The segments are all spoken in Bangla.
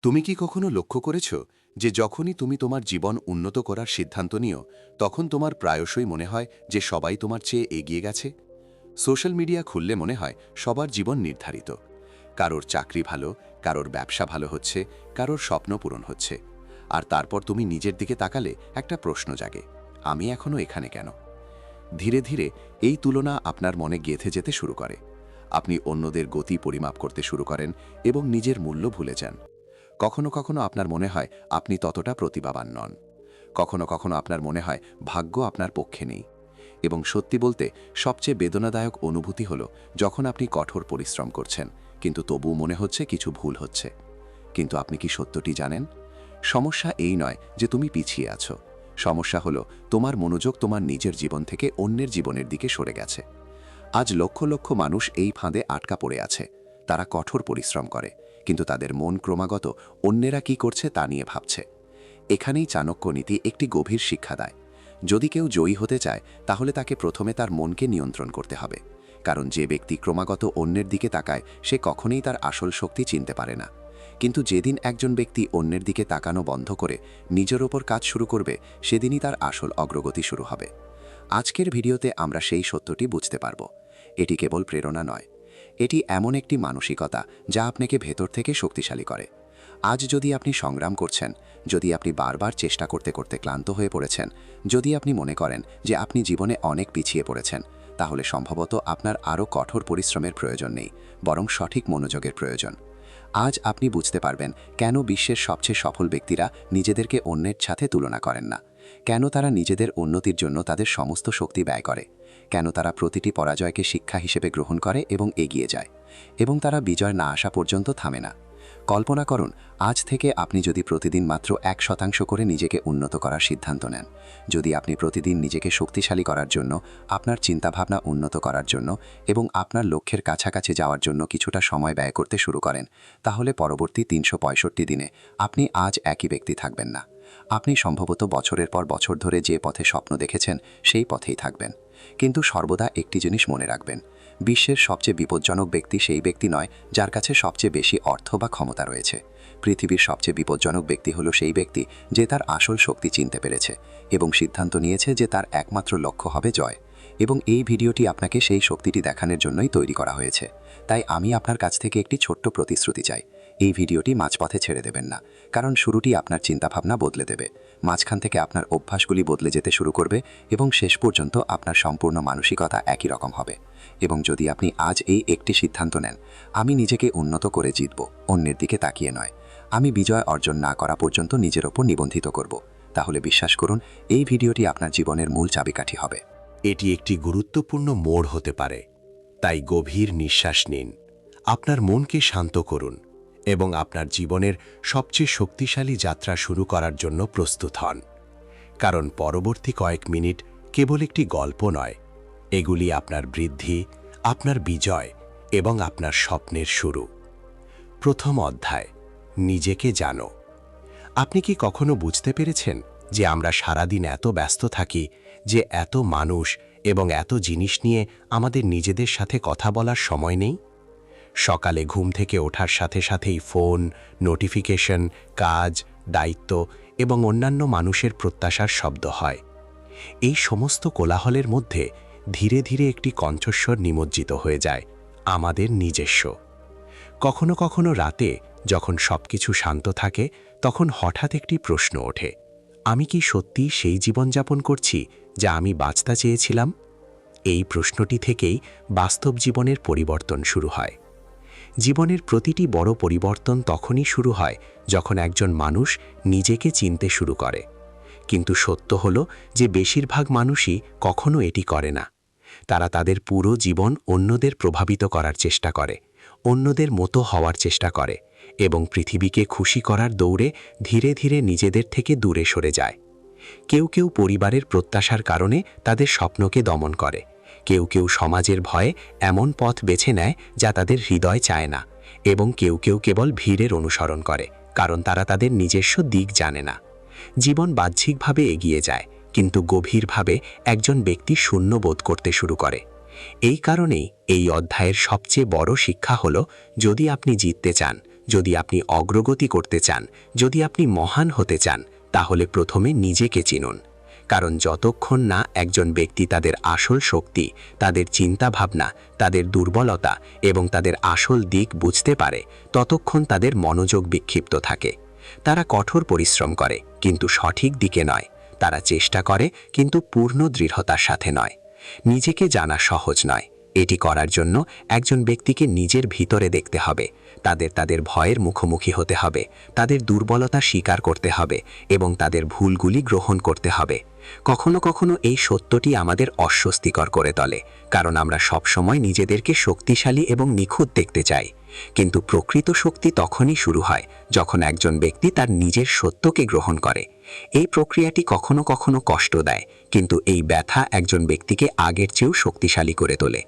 তুমি কি কখনো লক্ষ্য করেছ যে যখনই তুমি তোমার জীবন উন্নত করার সিদ্ধান্ত নিও তখন তোমার প্রায়শই মনে হয় যে সবাই তোমার চেয়ে এগিয়ে গেছে? সোশ্যাল মিডিয়া খুললে মনে হয় সবার জীবন নির্ধারিত। কারোর চাকরি ভালো, কারোর ব্যবসা ভালো হচ্ছে, কারোর স্বপ্ন পূরণ হচ্ছে। আর তারপর তুমি নিজের দিকে তাকালে একটা প্রশ্ন জাগে, আমি এখনো এখানে কেন? ধীরে ধীরে এই তুলনা আপনার মনে গেঁথে যেতে শুরু করে। আপনি অন্যদের গতি পরিমাপ করতে শুরু করেন এবং নিজের মূল্য ভুলে যান। কখনো কখনো আপনার মনে হয় আপনি ততটা প্রতিভাবান নন। কখনো কখনো আপনার মনে হয় ভাগ্য আপনার পক্ষে নেই। এবং সত্যি বলতে সবচেয়ে বেদনাদায়ক অনুভূতি হলো যখন আপনি কঠোর পরিশ্রম করছেন, কিন্তু তবুও মনে হচ্ছে কিছু ভুল হচ্ছে। কিন্তু আপনি কি সত্যটি জানেন? সমস্যা এই নয় যে তুমি পিছিয়ে আছো। সমস্যা হলো তোমার মনোযোগ তোমার নিজের জীবন থেকে অন্যের জীবনের দিকে সরে গেছে। আজ লক্ষ লক্ষ মানুষ এই ফাঁদে আটকা পড়ে আছে। তারা কঠোর পরিশ্রম করে, কিন্তু তাদের মন ক্রমাগত অন্যেরা কি করছে তা নিয়ে ভাবছে। এখানেই চাণক্য নীতি একটি গভীর শিক্ষা দেয়। যদি কেউ জয়ী হতে চায় তাহলে তাকে প্রথমে তার মনকে নিয়ন্ত্রণ করতে হবে। কারণ যে ব্যক্তি ক্রমাগত অন্যের দিকে তাকায় সে কখনোই তার আসল শক্তি চিনতে পারে না। কিন্তু যেদিন একজন ব্যক্তি অন্যের দিকে তাকানো বন্ধ করে নিজের ওপর কাজ শুরু করবে, সেদিনই তার আসল অগ্রগতি শুরু হবে। আজকের ভিডিওতে আমরা সেই সত্যটি বুঝতে পারব। এটি কেবল প্রেরণা নয়, এটি এমন একটি মানসিকতা যা আপনাকে ভেতর থেকে শক্তিশালী করে। আজ যদি আপনি সংগ্রাম করছেন, যদি আপনি বারবার চেষ্টা করতে করতে ক্লান্ত হয়ে পড়েছেন, যদি আপনি মনে করেন যে আপনি জীবনে অনেক পিছিয়ে পড়েছেন, তাহলে সম্ভবত আপনার আরও কঠোর পরিশ্রমের প্রয়োজন নেই, বরং সঠিক মনোযোগের প্রয়োজন। আজ আপনি বুঝতে পারবেন কেন বিশ্বের সবচেয়ে সফল ব্যক্তিরা নিজেদেরকে অন্যের সাথে তুলনা করেন না, কেন তারা নিজেদের উন্নতির জন্য তাদের সমস্ত শক্তি ব্যয় করে, কেন তারা প্রতিটি পরাজয়কে শিক্ষা হিসেবে গ্রহণ করে এবং এগিয়ে যায়, এবং তারা বিজয় না আসা পর্যন্ত থামে না। কল্পনা করুন, আজ থেকে আপনি যদি প্রতিদিন মাত্র 1% করে নিজেকে উন্নত করার সিদ্ধান্ত নেন, যদি আপনি প্রতিদিন নিজেকে শক্তিশালী করার জন্য, আপনার চিন্তাভাবনা উন্নত করার জন্য এবং আপনার লক্ষ্যের কাছাকাছি যাওয়ার জন্য কিছুটা সময় ব্যয় করতে শুরু করেন, তাহলে পরবর্তী 365 দিনে আপনি আজ একই ব্যক্তি থাকবেন না। আপনি সম্ভবত বছরের পর বছর ধরে যে পথে স্বপ্ন দেখেছেন সেই পথেই থাকবেন। কিন্তু সর্বদা একটি জিনিস মনে রাখবেন, বিশ্বের সবচেয়ে বিপজ্জনক ব্যক্তি সেই ব্যক্তি নয় যার কাছে সবচেয়ে বেশি অর্থ বা ক্ষমতা রয়েছে। পৃথিবীর সবচেয়ে বিপজ্জনক ব্যক্তি হলো সেই ব্যক্তি যে তার আসল শক্তি চিনতে পেরেছে এবং সিদ্ধান্ত নিয়েছে যে তার একমাত্র লক্ষ্য হবে জয়। এবং এই ভিডিওটি আপনাকে সেই শক্তিটি দেখানোর জন্যই তৈরি করা হয়েছে। তাই আমি আপনার কাছ থেকে একটি ছোট্ট প্রতিশ্রুতি চাই, এই ভিডিওটি মাঝপথে ছেড়ে দেবেন না। কারণ শুরুটি আপনার চিন্তাভাবনা বদলে দেবে, মাঝখান থেকে আপনার অভ্যাসগুলি বদলে যেতে শুরু করবে এবং শেষ পর্যন্ত আপনার সম্পূর্ণ মানসিকতা একই রকম হবে। এবং যদি আপনি আজ এই একটি সিদ্ধান্ত নেন, আমি নিজেকে উন্নত করে জিতব, অন্যের দিকে তাকিয়ে নয়, আমি বিজয় অর্জন না করা পর্যন্ত নিজের ওপর নিবন্ধিত করব, তাহলে বিশ্বাস করুন এই ভিডিওটি আপনার জীবনের মূল চাবিকাঠি হবে। এটি একটি গুরুত্বপূর্ণ মোড় হতে পারে। তাই গভীর নিঃশ্বাস নিন, আপনার মনকে শান্ত করুন এবং আপনার জীবনের সবচেয়ে শক্তিশালী যাত্রা শুরু করার জন্য প্রস্তুত হন। কারণ পরবর্তী কয়েক মিনিট কেবল একটি গল্প নয়, এগুলি আপনার বৃদ্ধি, আপনার বিজয় এবং আপনার স্বপ্নের শুরু। প্রথম অধ্যায়, নিজেকে জানো। আপনি কি কখনো বুঝতে পেরেছেন যে আমরা সারাদিন এত ব্যস্ত থাকি যে এত মানুষ এবং এত জিনিস নিয়ে আমাদের নিজেদের সাথে কথা বলার সময় নেই? সকালে ঘুম থেকে ওঠার সাথে সাথেই ফোন, নোটিফিকেশন, কাজ, দায়িত্ব এবং অন্যান্য মানুষের প্রত্যাশার শব্দ হয়। এই সমস্ত কোলাহলের মধ্যে ধীরে ধীরে একটি কণ্ঠস্বর নিমজ্জিত হয়ে যায়, আমাদের নিজস্ব। কখনো কখনো রাতে যখন সবকিছু শান্ত থাকে, তখন হঠাৎ একটি প্রশ্ন ওঠে, আমি কি সত্যি সেই জীবনযাপন করছি যা আমি বাঁচতে চেয়েছিলাম? এই প্রশ্নটি থেকেই বাস্তব জীবনের পরিবর্তন শুরু হয়। জীবনের প্রতিটি বড় পরিবর্তন তখনই শুরু হয় যখন একজন মানুষ নিজেকে চিনতে শুরু করে। কিন্তু সত্য হলো যে বেশিরভাগ মানুষই কখনো এটি করে না। তারা তাদের পুরো জীবন অন্যদের প্রভাবিত করার চেষ্টা করে, অন্যদের মতো হওয়ার চেষ্টা করে এবং পৃথিবীকে খুশি করার দৌড়ে ধীরে ধীরে নিজেদের থেকে দূরে সরে যায়। কেউ কেউ পরিবারের প্রত্যাশার কারণে তাদের স্বপ্নকে দমন করে, কেউ কেউ সমাজের ভয়ে এমন পথ বেছে নেয় যা তাদের হৃদয় চায় না, এবং কেউ কেউ কেবল ভিড়ের অনুসরণ করে কারণ তারা তাদের নিজস্ব দিক জানে না। জীবন বাহ্যিকভাবে এগিয়ে যায়, কিন্তু গভীরভাবে একজন ব্যক্তি শূন্য বোধ করতে শুরু করে। এই কারণেই এই অধ্যায়ের সবচেয়ে বড় শিক্ষা হলো, যদি আপনি জিততে চান যদি আপনি অগ্রগতি করতে চান, যদি আপনি মহান হতে চান, তাহলে প্রথমে নিজেকে চিনুন। কারণ যতক্ষণ না একজন ব্যক্তি তাদের আসল শক্তি, তাদের চিন্তাভাবনা, তাদের দুর্বলতা এবং তাদের আসল দিক বুঝতে পারে, ততক্ষণ তাদের মনোযোগ বিক্ষিপ্ত থাকে। তারা কঠোর পরিশ্রম করে, কিন্তু সঠিক দিকে নয়। তারা চেষ্টা করে, কিন্তু পূর্ণ দৃঢ়তার সাথে নয়। নিজেকে জানা সহজ নয়। এটি করার জন্য একজন ব্যক্তিকে নিজের ভিতরে দেখতে হবে, তাদের ভয়ের মুখোমুখি হতে হবে, তাদের দুর্বলতা স্বীকার করতে হবে এবং তাদের ভুলগুলি গ্রহণ করতে হবে। কখনো কখনো এই সত্যটি আমাদের অস্বস্তিকর করে তোলে, কারণ আমরা সবসময় নিজেদেরকে শক্তিশালী এবং নিখুঁত দেখতে চাই। কিন্তু প্রকৃত শক্তি তখনই শুরু হয় যখন একজন ব্যক্তি তার নিজের সত্যকে গ্রহণ করে। এই প্রক্রিয়াটি কখনো কখনো কষ্ট দেয়, কিন্তু এই ব্যথা একজন ব্যক্তিকে আগের চেয়েও শক্তিশালী করে তোলে।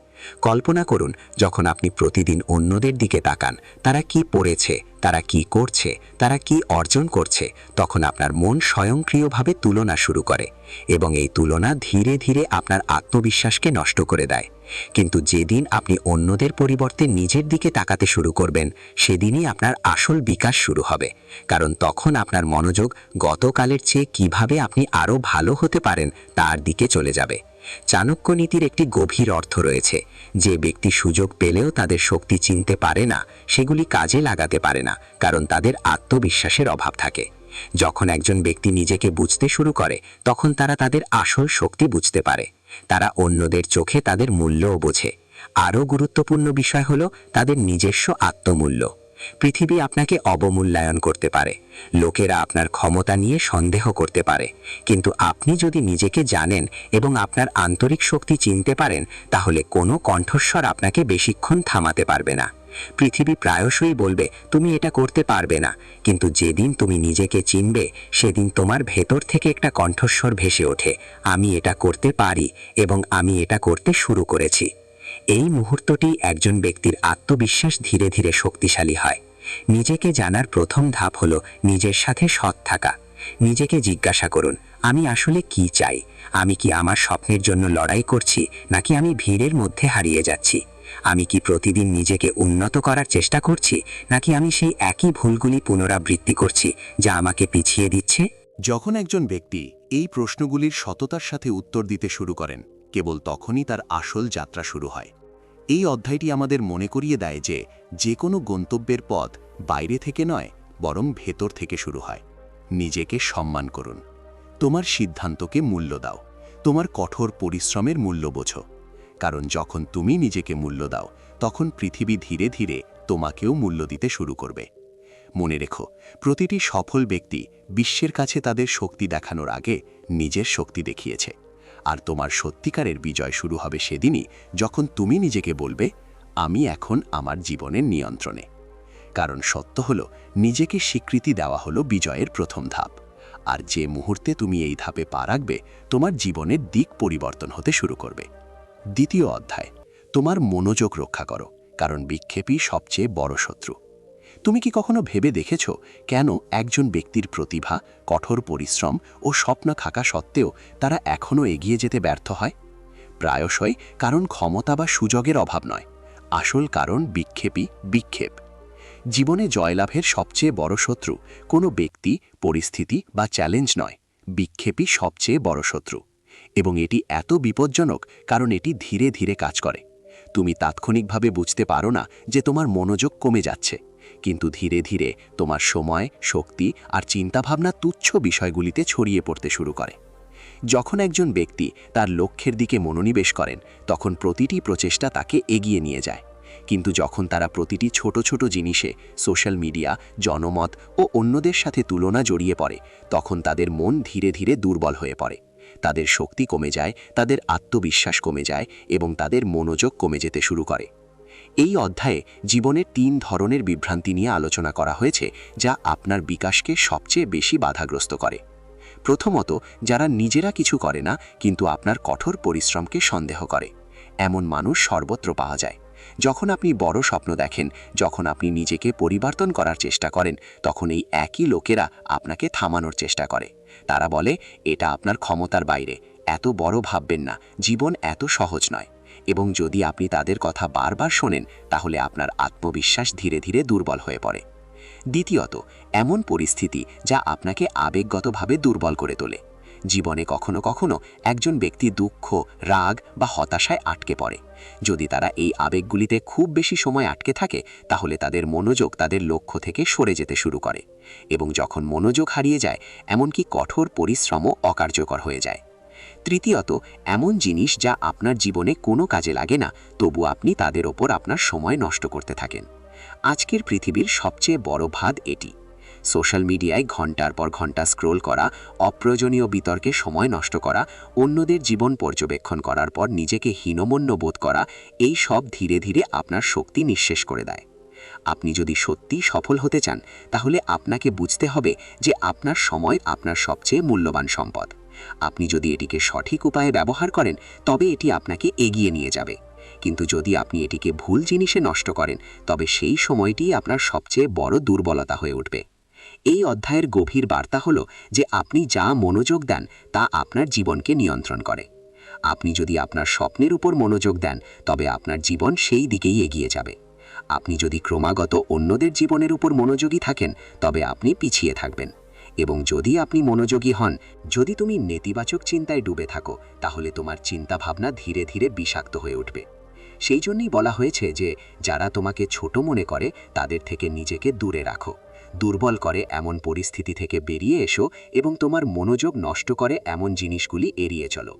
কল্পনা করুন, যখন আপনি প্রতিদিন অন্যদের দিকে তাকান, তারা কি পড়েছে, তারা কি করছে, তারা কি অর্জন করছে, তখন আপনার মন স্বয়ংক্রিয়ভাবে তুলনা শুরু করে এবং এই তুলনা ধীরে ধীরে আপনার আত্মবিশ্বাসকে নষ্ট করে দেয়। কিন্তু যেদিন আপনি অন্যদের পরিবর্তে নিজের দিকে তাকাতে শুরু করবেন, সেদিনই আপনার আসল বিকাশ শুরু হবে। কারণ তখন আপনার মনোযোগ গতকালের চেয়ে কিভাবে আপনি আরও ভালো হতে পারেন তার দিকে চলে যাবে। চাণক্য নীতির একটি গভীর অর্থ রয়েছে। যে ব্যক্তি সুযোগ পেলেও তাদের শক্তি চিনতে পারে না, সেগুলি কাজে লাগাতে পারে না, কারণ তাদের আত্মবিশ্বাসের অভাব থাকে। যখন একজন ব্যক্তি নিজেকে বুঝতে শুরু করে, তখন তারা তাদের আসল শক্তি বুঝতে পারে। তারা অন্যদের চোখে তাদের মূল্যও বোঝে। আরও গুরুত্বপূর্ণ বিষয় হলো তাদের নিজস্ব আত্মমূল্য। পৃথিবী আপনাকে অবমূল্যায়ন করতে পারে, লোকেরা আপনার ক্ষমতা নিয়ে সন্দেহ করতে পারে, কিন্তু আপনি যদি নিজেকে জানেন এবং আপনার আন্তরিক শক্তি চিনতে পারেন, তাহলে কোনো কণ্ঠস্বর আপনাকে বেশিক্ষণ থামাতে পারবে না। পৃথিবী প্রায়শই বলবে তুমি এটা করতে পারবে না, কিন্তু যেদিন তুমি নিজেকে চিনবে, সেদিন তোমার ভেতর থেকে একটা কণ্ঠস্বর ভেসে ওঠে, আমি এটা করতে পারি এবং আমি এটা করতে শুরু করেছি। এই মুহূর্তটি একজন ব্যক্তির আত্মবিশ্বাস ধীরে ধীরে শক্তিশালী হয়। নিজেকে জানার প্রথম ধাপ হলো নিজের সাথে সৎ থাকা। নিজেকে জিজ্ঞাসা করুন, আমি আসলে কি চাই? আমি কি আমার স্বপ্নের জন্য লড়াই করছি, নাকি আমি ভিড়ের মধ্যে হারিয়ে যাচ্ছি? আমি কি প্রতিদিন নিজেকে উন্নত করার চেষ্টা করছি, নাকি আমি সেই একই ভুলগুলি পুনরাবৃত্তি করছি যা আমাকে পিছিয়ে দিচ্ছে? যখন একজন ব্যক্তি এই প্রশ্নগুলির সততার সাথে উত্তর দিতে শুরু করেন, কেবল তখনই তার আসল যাত্রা শুরু হয়। এই অধ্যায়টি আমাদের মনে করিয়ে দেয় যে যে কোনো গন্তব্যের পথ বাইরে থেকে নয়, বরং ভেতর থেকে শুরু হয়। নিজেকে সম্মান করুন, তোমার সিদ্ধান্তকে মূল্য দাও, তোমার কঠোর পরিশ্রমের মূল্য বোঝো। কারণ যখন তুমি নিজেকে মূল্য দাও, তখন পৃথিবী ধীরে ধীরে তোমাকেও মূল্য দিতে শুরু করবে। মনে রেখো, প্রতিটি সফল ব্যক্তি বিশ্বের কাছে তাদের শক্তি দেখানোর আগে নিজের শক্তি দেখিয়েছে। আর তোমার সত্যিকারের বিজয় শুরু হবে সেদিনই যখন তুমি নিজেকে বলবে, আমি এখন আমার জীবনের নিয়ন্ত্রণে। কারণ সত্য হলো, নিজেকে স্বীকৃতি দেওয়া হলো বিজয়ের প্রথম ধাপ। আর যে মুহূর্তে তুমি এই ধাপে পা রাখবে, তোমার জীবনের দিক পরিবর্তন হতে শুরু করবে। দ্বিতীয় অধ্যায়, তোমার মনোযোগ রক্ষা করো, কারণ বিক্ষেপই সবচেয়ে বড় শত্রু। তুমি কি কখনো ভেবে দেখেছ কেন একজন ব্যক্তির প্রতিভা, কঠোর পরিশ্রম ও স্বপ্ন থাকা সত্ত্বেও তারা এখনও এগিয়ে যেতে ব্যর্থ হয়? প্রায়শই কারণ ক্ষমতা বা সুযোগের অভাব নয়, আসল কারণ বিক্ষেপ। জীবনে জয়লাভের সবচেয়ে বড় শত্রু কোনো ব্যক্তি, পরিস্থিতি বা চ্যালেঞ্জ নয়, বিক্ষেপই সবচেয়ে বড় শত্রু। এবং এটি এত বিপজ্জনক কারণ এটি ধীরে ধীরে কাজ করে। তুমি তাৎক্ষণিকভাবে বুঝতে পারো না যে তোমার মনোযোগ কমে যাচ্ছে, কিন্তু ধীরে ধীরে তোমার সময়, শক্তি আর চিন্তাভাবনা তুচ্ছ বিষয়গুলিতে ছড়িয়ে পড়তে শুরু করে। যখন একজন ব্যক্তি তার লক্ষ্যের দিকে মনোনিবেশ করেন, তখন প্রতিটি প্রচেষ্টা তাকে এগিয়ে নিয়ে যায়। কিন্তু যখন তারা প্রতিটি ছোট ছোট জিনিসে সোশ্যাল মিডিয়া, জনমত ও অন্যদের সাথে তুলনা জড়িয়ে পড়ে, তখন তাদের মন ধীরে ধীরে দুর্বল হয়ে পড়ে। তাদের শক্তি কমে যায়, তাদের আত্মবিশ্বাস কমে যায় এবং তাদের মনোযোগ কমে যেতে শুরু করে। এই অধ্যায়ে জীবনের 3 ধরনের বিভ্রান্তি নিয়ে আলোচনা করা হয়েছে, যা আপনার বিকাশকে সবচেয়ে বেশি বাধাগ্রস্ত করে। প্রথমত, যারা নিজেরা কিছু করে না কিন্তু আপনার কঠোর পরিশ্রমকে সন্দেহ করে। এমন মানুষ সর্বত্র পাওয়া যায়। যখন আপনি বড় স্বপ্ন দেখেন, যখন আপনি নিজেকে পরিবর্তন করার চেষ্টা করেন, তখন এই একই লোকেরা আপনাকে থামানোর চেষ্টা করে। তারা বলে, এটা আপনার ক্ষমতার বাইরে, এত বড় ভাববেন না, জীবন এত সহজ নয়। এবং যদি আপনি তাদের কথা বারবার শোনেন, তাহলে আপনার আত্মবিশ্বাস ধীরে ধীরে দুর্বল হয়ে পড়ে। দ্বিতীয়ত, এমন পরিস্থিতি যা আপনাকে আবেগগতভাবে দুর্বল করে তোলে। জীবনে কখনো কখনো একজন ব্যক্তি দুঃখ, রাগ বা হতাশায় আটকে পড়ে। যদি তারা এই আবেগগুলিতে খুব বেশি সময় আটকে থাকে, তাহলে তাদের মনোযোগ তাদের লক্ষ্য থেকে সরে যেতে শুরু করে, এবং যখন মনোযোগ হারিয়ে যায়, এমনকি কঠোর পরিশ্রমও অকার্যকর হয়ে যায়। তৃতীয়ত, এমন জিনিস যা আপনার জীবনে কোনো কাজে লাগে না, তবু আপনি তাদের ওপর আপনার সময় নষ্ট করতে থাকেন। আজকের পৃথিবীর সবচেয়ে বড় ফাঁদ এটি। সোশ্যাল মিডিয়ায় ঘন্টার পর ঘন্টা স্ক্রোল করা, অপ্রয়োজনীয় বিতর্কে সময় নষ্ট করা, অন্যদের জীবন পর্যবেক্ষণ করার পর নিজেকে হীনমন্য বোধ করা, এই সব ধীরে ধীরে আপনার শক্তি নিঃশেষ করে দেয়। আপনি যদি সত্যি সফল হতে চান, তাহলে আপনাকে বুঝতে হবে যে আপনার সময় আপনার সবচেয়ে মূল্যবান সম্পদ। আপনি যদি এটিকে সঠিক উপায়ে ব্যবহার করেন, তবে এটি আপনাকে এগিয়ে নিয়ে যাবে। কিন্তু যদি আপনি এটিকে ভুল জিনিসে নষ্ট করেন, তবে সেই সময়টিই আপনার সবচেয়ে বড় দুর্বলতা হয়ে উঠবে। এই অধ্যায়ের গভীর বার্তা হলো যে আপনি যা মনোযোগ দেন তা আপনার জীবনকে নিয়ন্ত্রণ করে। আপনি যদি আপনার স্বপ্নের উপর মনোযোগ দেন, তবে আপনার জীবন সেই দিকেই এগিয়ে যাবে। আপনি যদি ক্রমাগত অন্যদের জীবনের উপর মনোযোগী থাকেন, তবে আপনি পিছিয়ে থাকবেন। এবং যদি আপনি মনোযোগী হন, যদি তুমি নেতিবাচক চিন্তায় ডুবে থাকো, তাহলে তোমার চিন্তাভাবনা ধীরে ধীরে বিষাক্ত হয়ে উঠবে। সেই জন্যই বলা হয়েছে যে যারা তোমাকে ছোট মনে করে, তাদের থেকে নিজেকে দূরে রাখো। দুর্বল করে এমন পরিস্থিতি থেকে বেরিয়ে এসো, এবং তোমার মনোযোগ নষ্ট করে এমন জিনিসগুলি এড়িয়ে চলো।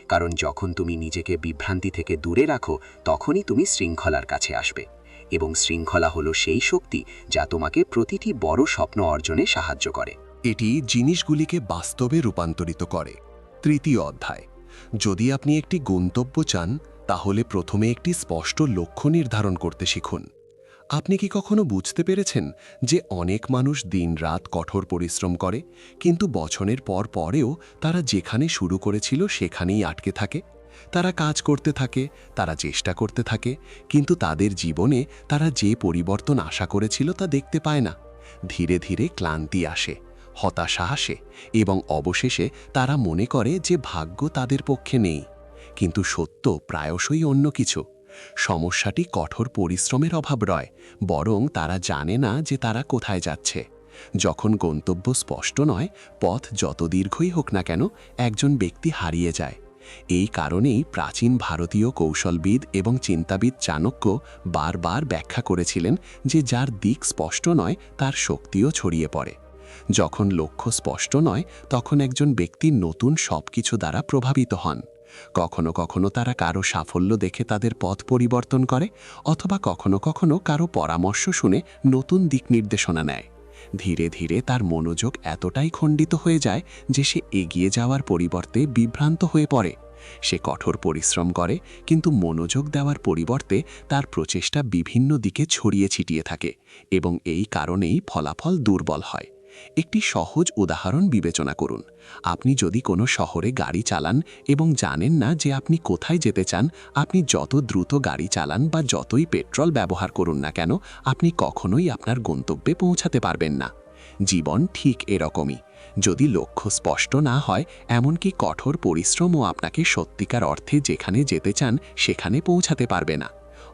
কারণ যখন তুমি নিজেকে বিভ্রান্তি থেকে দূরে রাখো, তখনই তুমি শৃঙ্খলার কাছে আসবে। এবং শৃঙ্খলা হলো সেই শক্তি যা তোমাকে প্রতিটি বড় স্বপ্ন অর্জনে সাহায্য করে। এটি জিনিসগুলিকে বাস্তবে রূপান্তরিত করে। তৃতীয় অধ্যায়, যদি আপনি একটি গন্তব্য চান, তাহলে প্রথমে একটি স্পষ্ট লক্ষ্য নির্ধারণ করতে শিখুন। আপনি কি কখনো বুঝতে পেরেছেন যে অনেক মানুষ দিনরাত কঠোর পরিশ্রম করে, কিন্তু বছরের পর পরেও তারা যেখানে শুরু করেছিল সেখানেই আটকে থাকে? তারা কাজ করতে থাকে, তারা চেষ্টা করতে থাকে, কিন্তু তাদের জীবনে তারা যে পরিবর্তন আশা করেছিল তা দেখতে পায় না। ধীরে ধীরে ক্লান্তি আসে, হতাশা আসে, এবং অবশেষে তারা মনে করে যে ভাগ্য তাদের পক্ষে নেই। কিন্তু সত্য প্রায়শই অন্য কিছু। সমস্যাটি কঠোর পরিশ্রমের অভাব নয়, বরং তারা জানে না যে তারা কোথায় যাচ্ছে। যখন গন্তব্য স্পষ্ট নয়, পথ যত দীর্ঘই হোক না কেন, একজন ব্যক্তি হারিয়ে যায়। এই কারণেই প্রাচীন ভারতীয় কৌশলবিদ এবং চিন্তাবিদ চাণক্য বারবার ব্যাখ্যা করেছিলেন যে যার দিক স্পষ্ট নয়, তার শক্তিও ছড়িয়ে পড়ে। যখন লক্ষ্য স্পষ্ট নয়, তখন একজন ব্যক্তি নতুন সবকিছু দ্বারা প্রভাবিত হন। কখনো কখনো তারা কারো সাফল্য দেখে তাদের পথ পরিবর্তন করে, অথবা কখনো কখনো কারো পরামর্শ শুনে নতুন দিক নির্দেশনা নেয়। ধীরে ধীরে তার মনোযোগ এতটাই খণ্ডিত হয়ে যায় যে সে এগিয়ে যাওয়ার পরিবর্তে বিভ্রান্ত হয়ে পড়ে। সে কঠোর পরিশ্রম করে, কিন্তু মনোযোগ দেওয়ার পরিবর্তে তার প্রচেষ্টা বিভিন্ন দিকে ছড়িয়ে ছিটিয়ে থাকে, এবং এই কারণেই ফলাফল দুর্বল হয়। একটি সহজ উদাহরণ বিবেচনা করুন। আপনি যদি কোনো শহরে গাড়ি চালান এবং জানেন না যে আপনি কোথায় যেতে চান, আপনি যত দ্রুত গাড়ি চালান বা যতই পেট্রোল ব্যবহার করুন না কেন, আপনি কখনোই আপনার গন্তব্যে পৌঁছাতে পারবেন না। জীবন ঠিক এরকমই। যদি লক্ষ্য স্পষ্ট না হয়, এমনকি কঠোর পরিশ্রমও আপনাকে সত্যিকার অর্থে যেখানে যেতে চান সেখানে পৌঁছাতে পারবে না।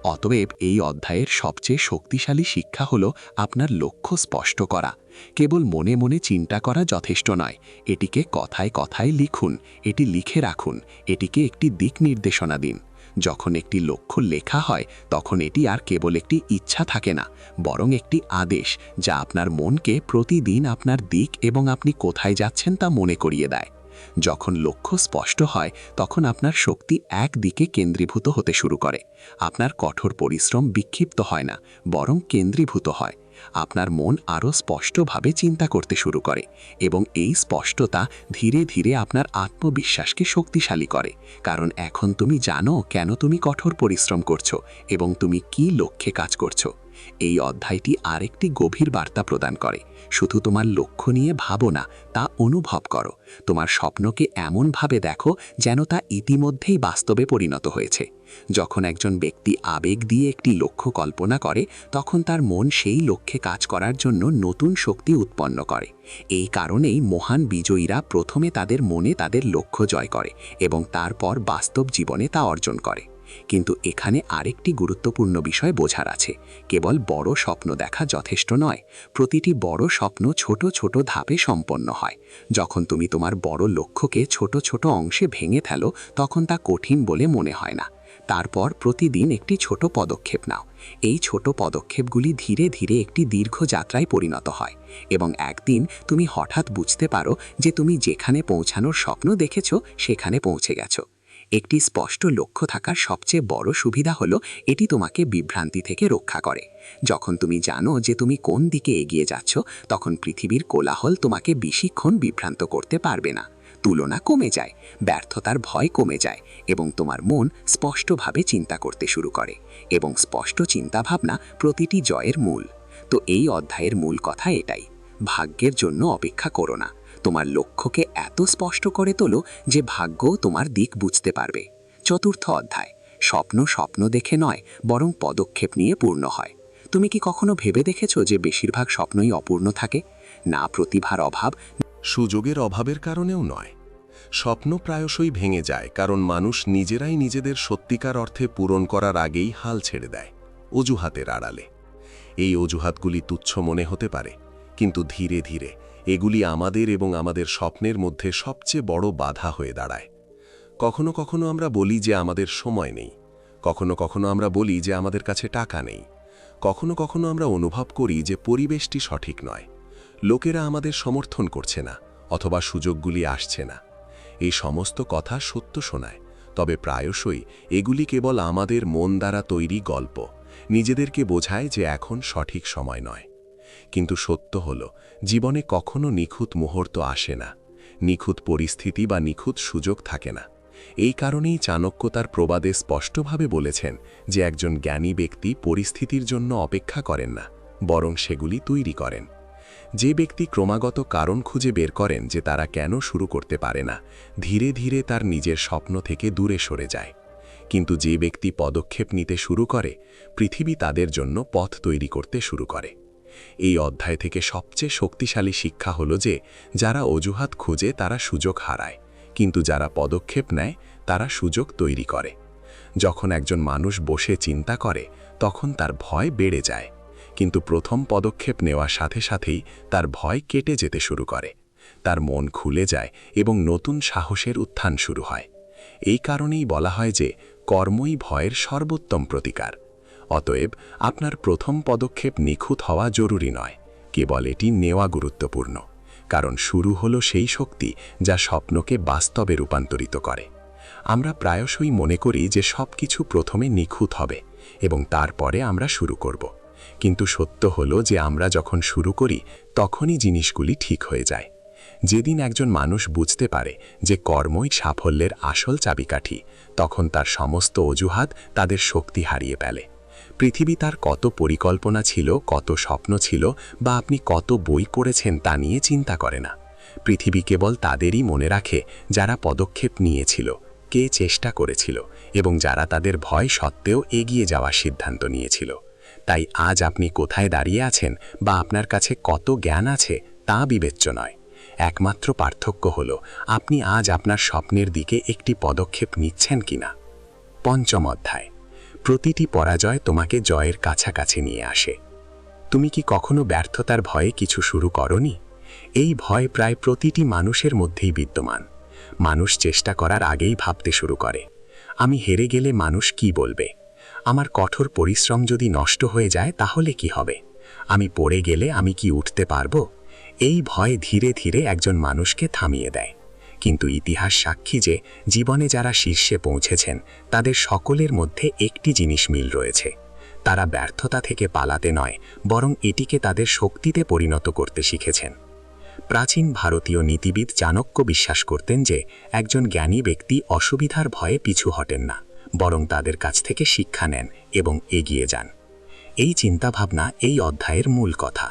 অতএব এই অধ্যায়ের সবচেয়ে শক্তিশালী শিক্ষা হল আপনার লক্ষ্য স্পষ্ট করা। কেবল মনে মনে চিন্তা করা যথেষ্ট নয়, এটিকে কথায় কথায় লিখুন, এটি লিখে রাখুন, এটিকে একটি দিক নির্দেশনা দিন। যখন একটি লক্ষ্য লেখা হয়, তখন এটি আর কেবল একটি ইচ্ছা থাকে না, বরং একটি আদেশ যা আপনার মনকে প্রতিদিন আপনার দিক এবং আপনি কোথায় যাচ্ছেন তা মনে করিয়ে দেয়। যখন লক্ষ্য স্পষ্ট হয়, তখন আপনার শক্তি এক দিকে কেন্দ্রীভূত হতে শুরু করে। আপনার কঠোর পরিশ্রম বিক্ষিপ্ত হয় না, বরং কেন্দ্রীভূত হয়। আপনার মন আরও স্পষ্টভাবে চিন্তা করতে শুরু করে, এবং এই স্পষ্টতা ধীরে ধীরে আপনার আত্মবিশ্বাসকে শক্তিশালী করে। কারণ এখন তুমি জানো কেন তুমি কঠোর পরিশ্রম করছো এবং তুমি কী লক্ষ্যে কাজ করছো। এই অধ্যায়টি আরেকটি গভীর বার্তা প্রদান করে। শুধু তোমার লক্ষ্য নিয়ে ভাবো না, তা অনুভব করো। তোমার স্বপ্নকে এমনভাবে দেখো যেন তা ইতিমধ্যেই বাস্তবে পরিণত হয়েছে। যখন একজন ব্যক্তি আবেগ দিয়ে একটি লক্ষ্য কল্পনা করে, তখন তার মন সেই লক্ষ্যে কাজ করার জন্য নতুন শক্তি উৎপন্ন করে। এই কারণেই মহান বিজয়ীরা প্রথমে তাদের মনে তাদের লক্ষ্য জয় করে এবং তারপর বাস্তব জীবনে তা অর্জন করে। কিন্তু এখানে আরেকটি গুরুত্বপূর্ণ বিষয় বোঝার আছে। কেবল বড় স্বপ্ন দেখা যথেষ্ট নয়। প্রতিটি বড় স্বপ্ন ছোট ছোট ধাপে সম্পন্ন হয়। যখন তুমি তোমার বড় লক্ষ্যকে ছোট ছোট অংশে ভেঙে ফেলো, তখন তা কঠিন বলে মনে হয় না। তারপর প্রতিদিন একটি ছোট পদক্ষেপ নাও। এই ছোট পদক্ষেপগুলি ধীরে ধীরে একটি দীর্ঘ যাত্রায় পরিণত হয়, এবং একদিন তুমি হঠাৎ বুঝতে পারো যে তুমি যেখানে পৌঁছানোর স্বপ্ন দেখেছ সেখানে পৌঁছে গেছো। একটি স্পষ্ট লক্ষ্য থাকার সবচেয়ে বড় সুবিধা হলো এটি তোমাকে বিভ্রান্তি থেকে রক্ষা করে। যখন তুমি জানো যে তুমি কোন দিকে এগিয়ে যাচ্ছ, তখন পৃথিবীর কোলাহল তোমাকে বেশিক্ষণ বিভ্রান্ত করতে পারবে না। তুলনা কমে যায়, ব্যর্থতার ভয় কমে যায়, এবং তোমার মন স্পষ্টভাবে চিন্তা করতে শুরু করে। এবং স্পষ্ট চিন্তাভাবনা প্রতিটি জয়ের মূল। তো এই অধ্যায়ের মূল কথা এটাই: ভাগ্যের জন্য অপেক্ষা করো না। তোমার লক্ষ্যকে এত স্পষ্ট করে তোলো যে ভাগ্যও তোমার দিক বুঝতে পারবে। চতুর্থ অধ্যায়: স্বপ্ন স্বপ্ন দেখে নয়, বরং পদক্ষেপ নিয়ে পূর্ণ হয়। তুমি কি কখনো ভেবে দেখেছো যে বেশিরভাগ স্বপ্নই অপূর্ণ থাকে? না প্রতিভার অভাব, সুযোগের অভাবের কারণেও নয়। স্বপ্ন প্রায়শই ভেঙে যায় কারণ মানুষ নিজেরাই নিজেদের সত্যিকার অর্থে পূরণ করার আগেই হাল ছেড়ে দেয়, অজুহাতের আড়ালে। এই অজুহাতগুলি তুচ্ছ মনে হতে পারে, কিন্তু ধীরে ধীরে এগুলি আমাদের এবং আমাদের স্বপ্নের মধ্যে সবচেয়ে বড় বাধা হয়ে দাঁড়ায়। কখনো কখনো আমরা বলি যে আমাদের সময় নেই, কখনো কখনো আমরা বলি যে আমাদের কাছে টাকা নেই, কখনো কখনো আমরা অনুভব করি যে পরিবেশটি সঠিক নয়, লোকেরা আমাদের সমর্থন করছে না, অথবা সুযোগগুলি আসছে না। এই সমস্ত কথা সত্য শোনায়, তবে প্রায়শই এগুলি কেবল আমাদের মন দ্বারা তৈরি গল্প, নিজেদেরকে বোঝায় যে এখন সঠিক সময় নয়। কিন্তু সত্য হল, জীবনে কখনো নিখুঁত মুহূর্ত আসে না, নিখুঁত পরিস্থিতি বা নিখুঁত সুযোগ থাকে না। এই কারণেই চাণক্য তার প্রবাদে স্পষ্টভাবে বলেছেন যে একজন জ্ঞানী ব্যক্তি পরিস্থিতির জন্য অপেক্ষা করেন না, বরং সেগুলি তৈরি করেন। যে ব্যক্তি ক্রমাগত কারণ খুঁজে বের করেন যে তারা কেন শুরু করতে পারে না, ধীরে ধীরে তার নিজের স্বপ্ন থেকে দূরে সরে যায়। কিন্তু যে ব্যক্তি পদক্ষেপ নিতে শুরু করে, পৃথিবী তাদের জন্য পথ তৈরি করতে শুরু করে। এই অধ্যায় থেকে সবচেয়ে শক্তিশালী শিক্ষা হলো যে যারা অজুহাত খুঁজে তারা সুযোগ হারায়, কিন্তু যারা পদক্ষেপ নেয় তারা সুযোগ তৈরি করে। যখন একজন মানুষ বসে চিন্তা করে, তখন তার ভয় বেড়ে যায়, কিন্তু প্রথম পদক্ষেপ নেওয়ার সাথে সাথেই তার ভয় কেটে যেতে শুরু করে। তার মন খুলে যায় এবং নতুন সাহসের উত্থান শুরু হয়। এই কারণেই বলা হয় যে কর্মই ভয়ের সর্বোত্তম প্রতিকার। অতএব আপনার প্রথম পদক্ষেপ নিখুঁত হওয়া জরুরি নয়, কেবল এটি নেওয়া গুরুত্বপূর্ণ। কারণ শুরু হলো সেই শক্তি যা স্বপ্নকে বাস্তবে রূপান্তরিত করে। আমরা প্রায়শই মনে করি যে সব কিছু প্রথমে নিখুঁত হবে এবং তারপরে আমরা শুরু করব। কিন্তু সত্য হলো যে আমরা যখন শুরু করি তখনই জিনিসগুলি ঠিক হয়ে যায়। যেদিন একজন মানুষ বুঝতে পারে যে কর্মই সাফল্যের আসল চাবিকাঠি, তখন তার সমস্ত অজুহাত তাদের শক্তি হারিয়ে ফেলে। পৃথিবী তার কত পরিকল্পনা ছিল, কত স্বপ্ন ছিল, বা আপনি কত বই পড়েছেন তা নিয়ে চিন্তা করে না। পৃথিবী কেবল তাদেরই মনে রাখে যারা পদক্ষেপ নিয়েছিল, কে চেষ্টা করেছিল, এবং যারা তাদের ভয় সত্ত্বেও এগিয়ে যাওয়ার সিদ্ধান্ত নিয়েছিল। তাই আজ আপনি কোথায় দাঁড়িয়ে আছেন বা আপনার কাছে কত জ্ঞান আছে তা বিবেচ্য নয়। একমাত্র পার্থক্য হল আপনি আজ আপনার স্বপ্নের দিকে একটি পদক্ষেপ নিচ্ছেন কিনা। পঞ্চম অধ্যায়: প্রতিটি পরাজয় তোমাকে জয়ের কাছাকাছি নিয়ে আসে। তুমি কি কখনো ব্যর্থতার ভয়ে কিছু শুরু করনি? এই ভয় প্রায় প্রতিটি মানুষের মধ্যেই বিদ্যমান। মানুষ চেষ্টা করার আগেই ভাবতে শুরু করে, আমি হেরে গেলে মানুষ কি বলবে? আমার কঠোর পরিশ্রম যদি নষ্ট হয়ে যায় তাহলে কি হবে? আমি পড়ে গেলে আমি কি উঠতে পারবো? এই ভয় ধীরে ধীরে একজন মানুষকে থামিয়ে দেয়। কিন্তু ইতিহাস সাক্ষী যে জীবনে যারা শীর্ষে পৌঁছেছেন তাদের সকলের মধ্যে একটি জিনিস মিল রয়েছে: তারা ব্যর্থতা থেকে পালাতে নয়, বরং এটিকে তাদের শক্তিতে পরিণত করতে শিখেছেন। প্রাচীন ভারতীয় নীতিবিদ চাণক্য বিশ্বাস করতেন যে একজন জ্ঞানী ব্যক্তি অসুবিধার ভয়ে পিছু হটেন না, বরং তাদের কাছ থেকে শিক্ষা নেন এবং এগিয়ে যান। এই চিন্তাভাবনা এই অধ্যায়ের মূল কথা।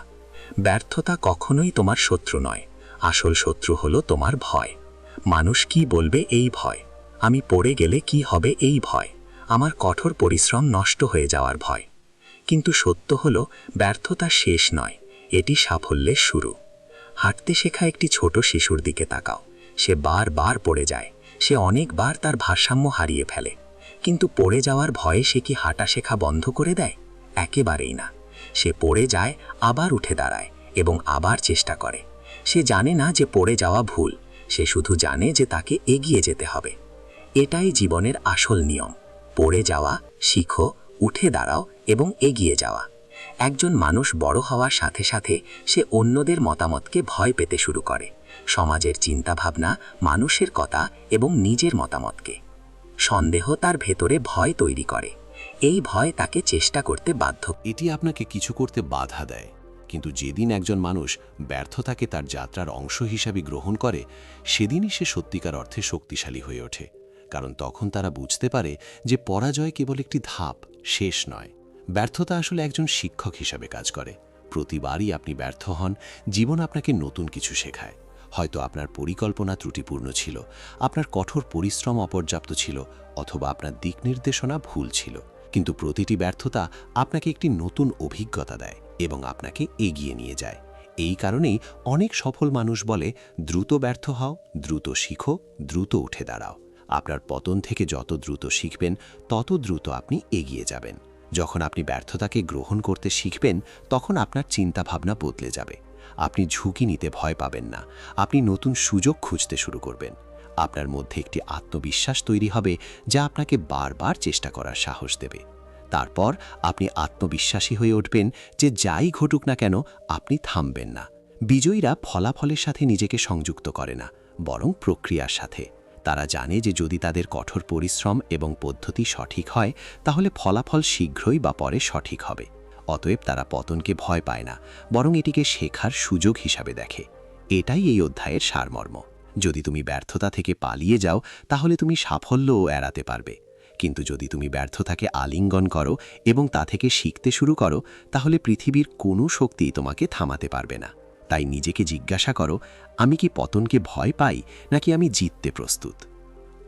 ব্যর্থতা কখনোই তোমার শত্রু নয়, আসল শত্রু হলো তোমার ভয়। মানুষ কি বলবে এই ভয়, আমি পড়ে গেলে কি হবে এই ভয়, আমার কঠোর পরিশ্রম নষ্ট হয়ে যাওয়ার ভয়। কিন্তু সত্য হলো ব্যর্থতা শেষ নয়, এটি সাফল্যের শুরু। হাঁটতে শেখা একটি ছোট শিশুর দিকে তাকাও। সে বারবার পড়ে যায়, সে অনেকবার তার ভারসাম্য হারিয়ে ফেলে, কিন্তু পড়ে যাওয়ার ভয়ে সে কি হাঁটা শেখা বন্ধ করে দেয়? একেবারেই না। সে পড়ে যায়, আবার উঠে দাঁড়ায় এবং আবার চেষ্টা করে। সে জানে না যে পড়ে যাওয়া ভুল, সে শুধু জানে যে তাকে এগিয়ে যেতে হবে। এটাই জীবনের আসল নিয়ম। পড়ে যাওয়া, শিখো, উঠে দাঁড়াও এবং এগিয়ে যাওয়া। একজন মানুষ বড় হওয়ার সাথে সাথে সে অন্যদের মতামতকে ভয় পেতে শুরু করে, সমাজের চিন্তাভাবনা, মানুষের কথা এবং নিজের মতামতকে। সন্দেহ তার ভেতরে ভয় তৈরি করে। এই ভয় তাকে চেষ্টা করতে বাধ্য। এটি আপনাকে কিছু করতে বাধা দেয়, কিন্তু যেদিন একজন মানুষ ব্যর্থতাকে তার যাত্রার অংশ হিসাবে গ্রহণ করে, সেদিনই সে সত্যিকার অর্থে শক্তিশালী হয়ে ওঠে। কারণ তখন তারা বুঝতে পারে যে পরাজয় কেবল একটি ধাপ, শেষ নয়। ব্যর্থতা আসলে একজন শিক্ষক হিসাবে কাজ করে। প্রতিবারই আপনি ব্যর্থ হন, জীবন আপনাকে নতুন কিছু শেখায়। হয়তো আপনার পরিকল্পনা ত্রুটিপূর্ণ ছিল, আপনার কঠোর পরিশ্রম অপর্যাপ্ত ছিল, অথবা আপনার দিক নির্দেশনা ভুল ছিল। কিন্তু প্রতিটি ব্যর্থতা আপনাকে একটি নতুন অভিজ্ঞতা দেয় এবং আপনাকে এগিয়ে নিয়ে যায়। এই কারণেই অনেক সফল মানুষ বলে, দ্রুত ব্যর্থ হও, দ্রুত শিখো, দ্রুত উঠে দাঁড়াও। আপনার পতন থেকে যত দ্রুত শিখবেন, তত দ্রুত আপনি এগিয়ে যাবেন। যখন আপনি ব্যর্থতাকে গ্রহণ করতে শিখবেন, তখন আপনার চিন্তাভাবনা বদলে যাবে। আপনি ঝুঁকি নিতে ভয় পাবেন না, আপনি নতুন সুযোগ খুঁজতে শুরু করবেন। আপনার মধ্যে একটি আত্মবিশ্বাস তৈরি হবে যা আপনাকে বারবার চেষ্টা করার সাহস দেবে। তারপর আপনি আত্মবিশ্বাসী হয়ে উঠবেন যে যাই ঘটুক না কেন, আপনি থামবেন না। বিজয়ীরা ফলাফলের সাথে নিজেকে সংযুক্ত করে না, বরং প্রক্রিয়ার সাথে। তারা জানে যে যদি তাদের কঠোর পরিশ্রম এবং পদ্ধতি সঠিক হয়, তাহলে ফলাফল শীঘ্রই বা পরে সঠিক হবে। অতএব তারা পতনকে ভয় পায় না, বরং এটিকে শেখার সুযোগ হিসাবে দেখে। এটাই এই অধ্যায়ের সারমর্ম। যদি তুমি ব্যর্থতা থেকে পালিয়ে যাও, তাহলে তুমি সাফল্যও এড়াতে পারবে। কিন্তু যদি তুমি ব্যর্থতাকে আলিঙ্গন করো এবং তা থেকে শিখতে শুরু করো, তাহলে পৃথিবীর কোনো শক্তি তোমাকে থামাতে পারবে না। তাই নিজেকে জিজ্ঞাসা করো, আমি কি পতনকে ভয় পাই, নাকি আমি জিততে প্রস্তুত?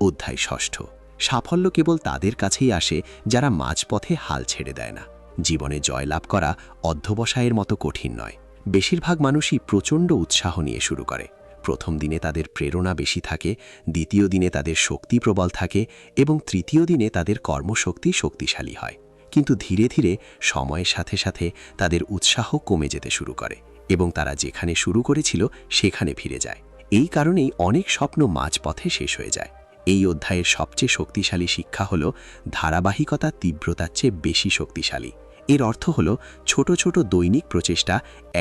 অধ্যায় ষষ্ঠ। সাফল্য কেবল তাদের কাছেই আসে যারা মাঝপথে হাল ছেড়ে দেয় না। জীবনে জয়লাভ করা অধ্যবসায়ের মতো কঠিন নয়। বেশিরভাগ মানুষই প্রচণ্ড উৎসাহ নিয়ে শুরু করে। প্রথম দিনে তাদের প্রেরণা বেশি থাকে, দ্বিতীয় দিনে তাদের শক্তি প্রবল থাকে এবং তৃতীয় দিনে তাদের কর্মশক্তি শক্তিশালী হয়। কিন্তু ধীরে ধীরে সময়ের সাথে সাথে তাদের উৎসাহ কমে যেতে শুরু করে এবং তারা যেখানে শুরু করেছিল সেখানে ফিরে যায়। এই কারণেই অনেক স্বপ্ন মাঝপথে শেষ হয়ে যায়। এই অধ্যায়ের সবচেয়ে শক্তিশালী শিক্ষা হল, ধারাবাহিকতা তীব্রতার চেয়ে বেশি শক্তিশালী। এর অর্থ হল, ছোট ছোট দৈনিক প্রচেষ্টা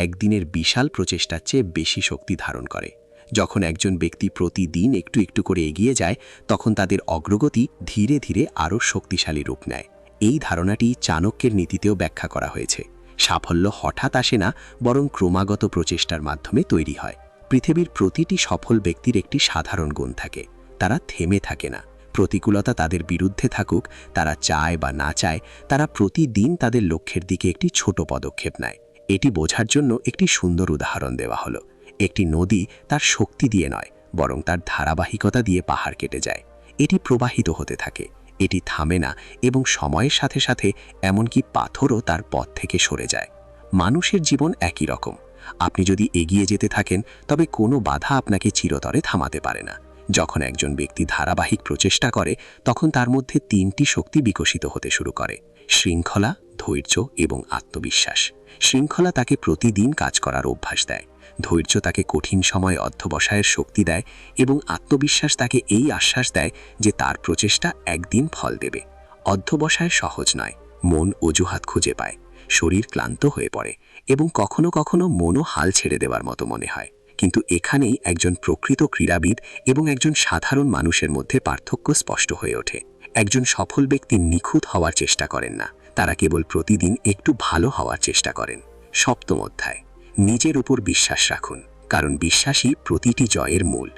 একদিনের বিশাল প্রচেষ্টার চেয়ে বেশি শক্তি ধারণ করে। যখন একজন ব্যক্তি প্রতিদিন একটু একটু করে এগিয়ে যায়, তখন তাদের অগ্রগতি ধীরে ধীরে আরও শক্তিশালী রূপ নেয়। এই ধারণাটি চাণক্যের নীতিতেও ব্যাখ্যা করা হয়েছে। সাফল্য হঠাৎ আসে না, বরং ক্রমাগত প্রচেষ্টার মাধ্যমে তৈরি হয়। পৃথিবীর প্রতিটি সফল ব্যক্তির একটি সাধারণ গুণ থাকে, তারা থেমে থাকে না। প্রতিকূলতা তাদের বিরুদ্ধে থাকুক, তারা চায় বা না চায়, তারা প্রতিদিন তাদের লক্ষ্যের দিকে একটি ছোট পদক্ষেপ নেয়। এটি বোঝার জন্য একটি সুন্দর উদাহরণ দেওয়া হলো। একটি নদী তার শক্তি দিয়ে নয়, বরং তার ধারাবাহিকতা দিয়ে পাহাড় কেটে যায়। এটি প্রবাহিত হতে থাকে, এটি থামে না এবং সময়ের সাথে সাথে এমনকি পাথরও তার পথ থেকে সরে যায়। মানুষের জীবন একই রকম। আপনি যদি এগিয়ে যেতে থাকেন, তবে কোনো বাধা আপনাকে চিরতরে থামাতে পারে না। যখন একজন ব্যক্তি ধারাবাহিক প্রচেষ্টা করে, তখন তার মধ্যে তিনটি শক্তি বিকশিত হতে শুরু করে: শৃঙ্খলা, ধৈর্য এবং আত্মবিশ্বাস। শৃঙ্খলা তাকে প্রতিদিন কাজ করার অভ্যাস দেয়, ধৈর্য তাকে কঠিন সময়ে অধ্যবসায়ের শক্তি দেয় এবং আত্মবিশ্বাস তাকে এই আশ্বাস দেয় যে তার প্রচেষ্টা একদিন ফল দেবে। অধ্যবসায় সহজ নয়, মন অজুহাত খুঁজে পায়, শরীর ক্লান্ত হয়ে পড়ে এবং কখনো কখনো মনও হাল ছেড়ে দেওয়ার মতো মনে হয়। কিন্তু এখানেই একজন প্রকৃত ক্রীড়াবিদ এবং একজন সাধারণ মানুষের মধ্যে পার্থক্য স্পষ্ট হয়ে ওঠে। একজন সফল ব্যক্তি নিখুঁত হওয়ার চেষ্টা করেন না, তারা কেবল প্রতিদিন একটু ভালো হওয়ার চেষ্টা করেন। সপ্তম অধ্যায়। নিজের উপর বিশ্বাস রাখুন, কারণ বিশ্বাসই প্রতিটি জয়ের মূল।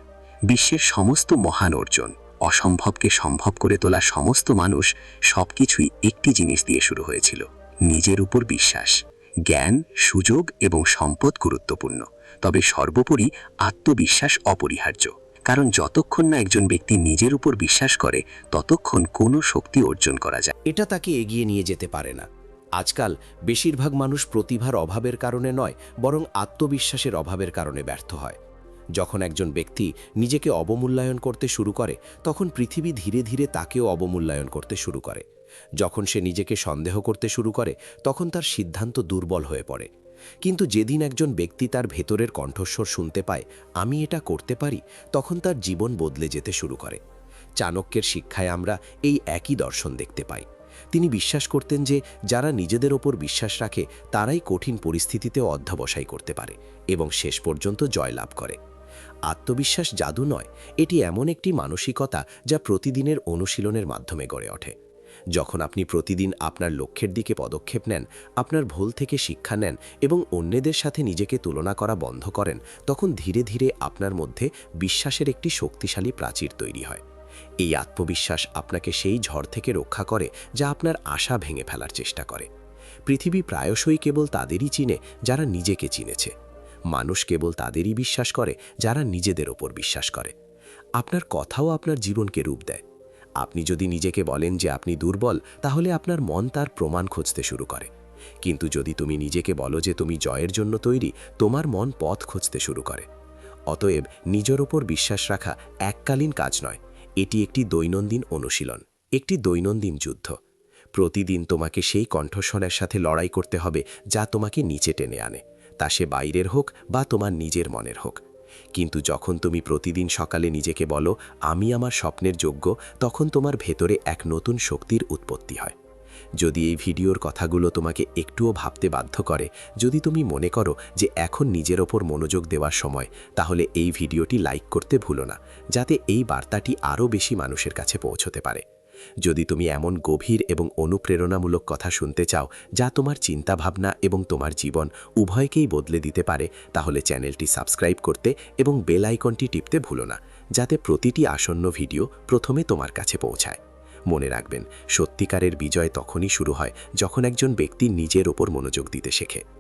বিশ্বের সমস্ত মহান অর্জন, অসম্ভবকে সম্ভব করে তোলা সমস্ত মানুষ, সবকিছুই একটি জিনিস দিয়ে শুরু হয়েছিল: নিজের উপর বিশ্বাস। জ্ঞান, সুযোগ এবং সম্পদ গুরুত্বপূর্ণ, তবে সর্বোপরি আত্মবিশ্বাস অপরিহার্য। কারণ যতক্ষণ না একজন ব্যক্তি নিজের উপর বিশ্বাস করে, ততক্ষণ কোনো শক্তি অর্জন করা যায়। এটা তাকে এগিয়ে নিয়ে যেতে পারে না। আজকাল বেশিরভাগ মানুষ প্রতিভার অভাবের কারণে নয়, বরং আত্মবিশ্বাসের অভাবের কারণে ব্যর্থ হয়। যখন একজন ব্যক্তি নিজেকে অবমূল্যায়ন করতে শুরু করে তখন পৃথিবী ধীরে ধীরে তাকেও অবমূল্যায়ন করতে শুরু করে। যখন সে নিজেকে সন্দেহ করতে শুরু করে তখন তার সিদ্ধান্ত দুর্বল হয়ে পড়ে। কিন্তু যেদিন একজন ব্যক্তি তার ভেতরের কণ্ঠস্বর শুনতে পায়, আমি এটা করতে পারি, তখন তার জীবন বদলে যেতে শুরু করে। চাণক্যের শিক্ষায় আমরা এই একই দর্শন দেখতে পাই। তিনি বিশ্বাস করতেন যে যারা নিজেদের ওপর বিশ্বাস রাখে তারাই কঠিন পরিস্থিতিতেও অধ্যবসায় করতে পারে এবং শেষ পর্যন্ত জয়লাভ করে। আত্মবিশ্বাস জাদু নয়, এটি এমন একটি মানসিকতা যা প্রতিদিনের অনুশীলনের মাধ্যমে গড়ে ওঠে। যখন আপনি প্রতিদিন আপনার লক্ষ্যের দিকে পদক্ষেপ নেন, আপনার ভুল থেকে শিক্ষা নেন এবং অন্যদের সাথে নিজেকে তুলনা করা বন্ধ করেন, তখন ধীরে ধীরে আপনার মধ্যে বিশ্বাসের একটি শক্তিশালী প্রাচীর তৈরি হয়। এই আত্মবিশ্বাস আপনাকে সেই ঝড় থেকে রক্ষা করে যা আপনার আশা ভেঙে ফেলার চেষ্টা করে। পৃথিবী প্রায়শই কেবল তাদেরই চিনে যারা নিজেকে চিনেছে। মানুষ কেবল তাদেরই বিশ্বাস করে যারা নিজেদের ওপর বিশ্বাস করে। আপনার কথাও আপনার জীবনকে রূপ দেয়। আপনি যদি নিজেকে বলেন যে আপনি দুর্বল, তাহলে আপনার মন তার প্রমাণ খুঁজতে শুরু করে। কিন্তু যদি তুমি নিজেকে বলো যে তুমি জয়ের জন্য তৈরি, তোমার মন পথ খুঁজতে শুরু করে। অতএব নিজের ওপর বিশ্বাস রাখা এককালীন কাজ নয়, এটি একটি দৈনন্দিন অনুশীলন, একটি দৈনন্দিন যুদ্ধ। প্রতিদিন তোমাকে সেই কণ্ঠস্বরের সাথে লড়াই করতে হবে যা তোমাকে নিচে টেনে আনে, তা সে বাইরের হোক বা তোমার নিজের মনের হোক। কিন্তু যখন তুমি প্রতিদিন সকালে নিজেকে বলো আমি আমার স্বপ্নের যোগ্য, তখন তোমার ভেতরে এক নতুন শক্তির উৎপত্তি হয়। যদি এই ভিডিওর কথাগুলো তোমাকে একটুও ভাবতে বাধ্য করে, যদি তুমি মনে করো যে এখন নিজের ওপর মনোযোগ দেওয়ার সময়, তাহলে এই ভিডিওটি লাইক করতে ভুলো না, যাতে এই বার্তাটি আরও বেশি মানুষের কাছে পৌঁছতে পারে। যদি তুমি এমন গভীর এবং অনুপ্রেরণামূলক কথা শুনতে চাও যা তোমার চিন্তাভাবনা এবং তোমার জীবন উভয়কেই বদলে দিতে পারে, তাহলে চ্যানেলটি সাবস্ক্রাইব করতে এবং বেল আইকনটি টিপতে ভুলো না, যাতে প্রতিটি আসন্ন ভিডিও প্রথমে তোমার কাছে পৌঁছায়। মনে রাখবেন, সত্যিকারের বিজয় তখনই শুরু হয় যখন একজন ব্যক্তি নিজের ওপর মনোযোগ দিতে শেখে।